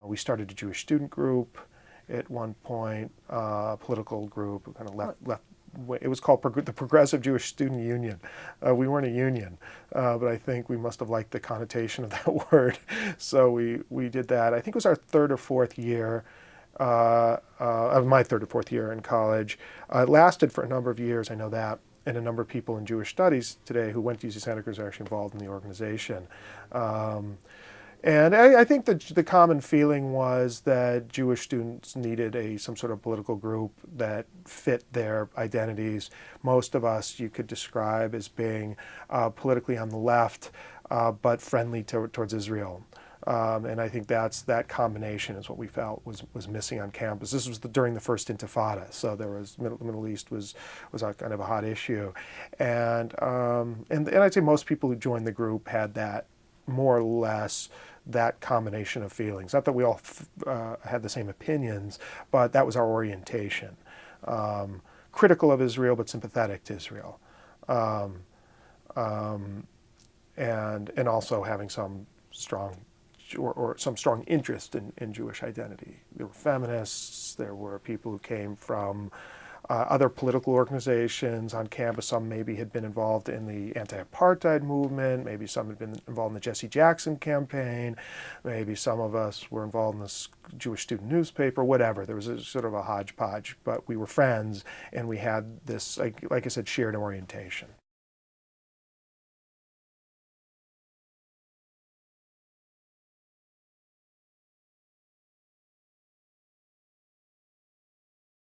We started a Jewish student group at one point, political group, kind of left. It was called the Progressive Jewish Student Union. We weren't a union, but I think we must have liked the connotation of that word. So we did that. I think it was our third or fourth year, of my third or fourth year in college. It lasted for a number of years, I know that. And a number of people in Jewish studies today who went to UC Santa Cruz are actually involved in the organization. And I think that the common feeling was that Jewish students needed some sort of political group that fit their identities. Most of us you could describe as being politically on the left, but friendly towards Israel. And I think that combination is what we felt was missing on campus. This was during the first Intifada, so there was the Middle East was a kind of a hot issue, and I'd say most people who joined the group had that more or less that combination of feelings. Not that we all had the same opinions, but that was our orientation. Critical of Israel, but sympathetic to Israel, and also having some strong some strong interest in Jewish identity. There were feminists, there were people who came from other political organizations on campus. Some maybe had been involved in the anti-apartheid movement, maybe some had been involved in the Jesse Jackson campaign, maybe some of us were involved in this Jewish student newspaper, whatever. There was sort of a hodgepodge, but we were friends and we had this, like I said, shared orientation.